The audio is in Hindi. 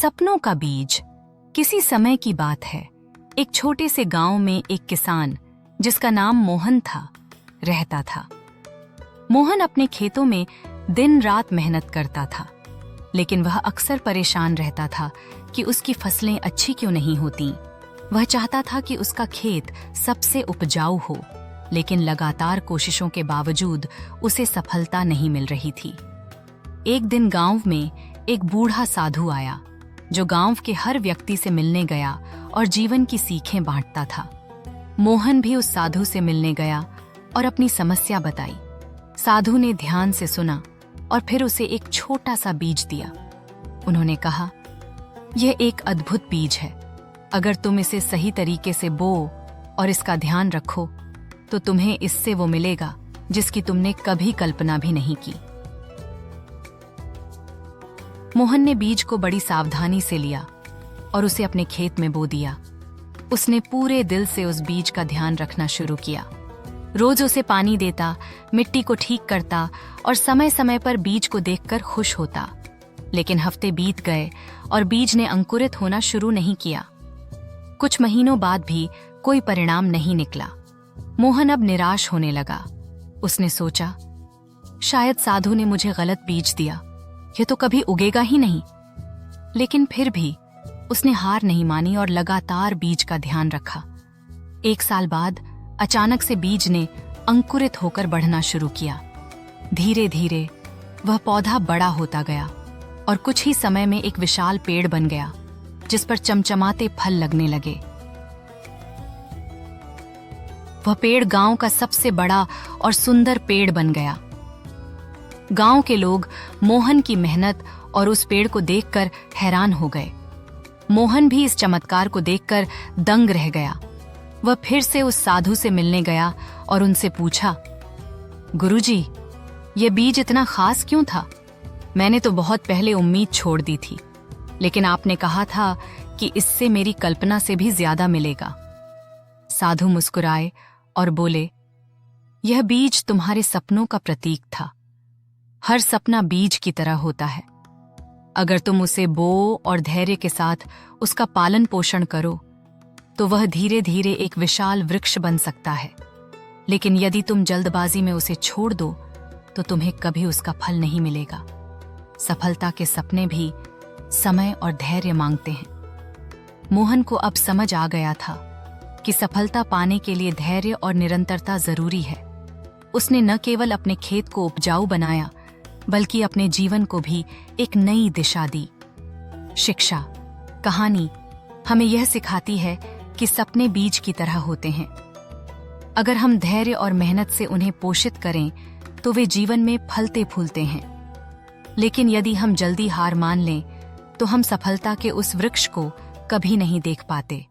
सपनों का बीज। किसी समय की बात है। एक छोटे से गांव में एक किसान, जिसका नाम मोहन था, रहता था। मोहन अपने खेतों में दिन रात मेहनत करता था, लेकिन वह अक्सर परेशान रहता था कि उसकी फसलें अच्छी क्यों नहीं होती। वह चाहता था कि उसका खेत सबसे उपजाऊ हो, लेकिन लगातार कोशिशों के बावजूद उसे सफलता नहीं मिल रही थी। एक दिन गांव में एक बूढ़ा साधु आया, जो गांव के हर व्यक्ति से मिलने गया और जीवन की सीखें बांटता था। मोहन भी उस साधु से मिलने गया और अपनी समस्या बताई। साधु ने ध्यान से सुना और फिर उसे एक छोटा सा बीज दिया। उन्होंने कहा, यह एक अद्भुत बीज है। अगर तुम इसे सही तरीके से बो और इसका ध्यान रखो, तो तुम्हें इससे वो मिलेगा जिसकी तुमने कभी कल्पना भी नहीं की। मोहन ने बीज को बड़ी सावधानी से लिया और उसे अपने खेत में बो दिया। उसने पूरे दिल से उस बीज का ध्यान रखना शुरू किया। रोज उसे पानी देता, मिट्टी को ठीक करता और समय समय पर बीज को देखकर खुश होता। लेकिन हफ्ते बीत गए और बीज ने अंकुरित होना शुरू नहीं किया। कुछ महीनों बाद भी कोई परिणाम नहीं निकला। मोहन अब निराश होने लगा। उसने सोचा, शायद साधु ने मुझे गलत बीज दिया, यह तो कभी उगेगा ही नहीं। लेकिन फिर भी उसने हार नहीं मानी और लगातार बीज का ध्यान रखा। एक साल बाद अचानक से बीज ने अंकुरित होकर बढ़ना शुरू किया। धीरे धीरे वह पौधा बड़ा होता गया और कुछ ही समय में एक विशाल पेड़ बन गया, जिस पर चमचमाते फल लगने लगे। वह पेड़ गांव का सबसे बड़ा और सुंदर पेड़ बन गया। गांव के लोग मोहन की मेहनत और उस पेड़ को देखकर हैरान हो गए। मोहन भी इस चमत्कार को देखकर दंग रह गया। वह फिर से उस साधु से मिलने गया और उनसे पूछा, गुरुजी, ये बीज इतना खास क्यों था? मैंने तो बहुत पहले उम्मीद छोड़ दी थी, लेकिन आपने कहा था कि इससे मेरी कल्पना से भी ज्यादा मिलेगा। साधु मुस्कुराए और बोले, यह बीज तुम्हारे सपनों का प्रतीक था। हर सपना बीज की तरह होता है। अगर तुम उसे बो और धैर्य के साथ उसका पालन पोषण करो, तो वह धीरे धीरे एक विशाल वृक्ष बन सकता है। लेकिन यदि तुम जल्दबाजी में उसे छोड़ दो, तो तुम्हें कभी उसका फल नहीं मिलेगा। सफलता के सपने भी समय और धैर्य मांगते हैं। मोहन को अब समझ आ गया था कि सफलता पाने के लिए धैर्य और निरंतरता जरूरी है। उसने न केवल अपने खेत को उपजाऊ बनाया, बल्कि अपने जीवन को भी एक नई दिशा दी। शिक्षा, कहानी हमें यह सिखाती है कि सपने बीज की तरह होते हैं। अगर हम धैर्य और मेहनत से उन्हें पोषित करें, तो वे जीवन में फलते फूलते हैं। लेकिन यदि हम जल्दी हार मान लें, तो हम सफलता के उस वृक्ष को कभी नहीं देख पाते।